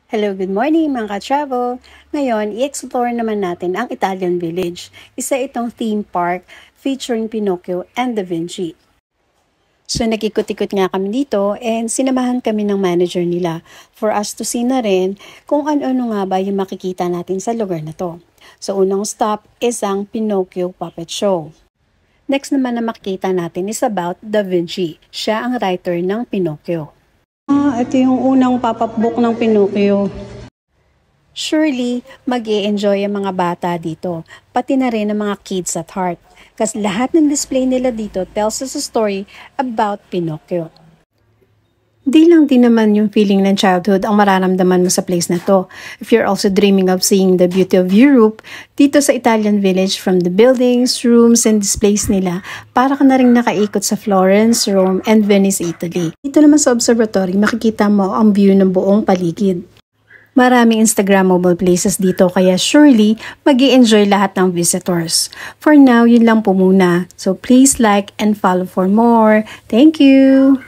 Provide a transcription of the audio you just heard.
Hello, good morning mga ka-travel! Ngayon, i-explore naman natin ang Italian Village. Isa itong theme park featuring Pinocchio and Da Vinci. So nag-ikot-ikot nga kami dito and sinamahan kami ng manager nila for us to see na rin kung ano-ano nga ba yung makikita natin sa lugar na to. So unang stop is ang Pinocchio Puppet Show. Next naman na makikita natin is about Da Vinci. Siya ang writer ng Pinocchio. Ito yung unang pop-up book ng Pinocchio. Surely, mag-i-enjoy ang mga bata dito, pati na rin ang mga kids at heart. Kasi lahat ng display nila dito tells us a story about Pinocchio. Di lang din naman yung feeling ng childhood ang mararamdaman mo sa place na to. If you're also dreaming of seeing the beauty of Europe, dito sa Italian Village from the buildings, rooms, and displays nila, para ka na rin nakaikot sa Florence, Rome, and Venice, Italy. Dito naman sa observatory, makikita mo ang view ng buong paligid. Maraming Instagrammable places dito kaya surely mag-i-enjoy lahat ng visitors. For now, yun lang po muna. So please like and follow for more. Thank you!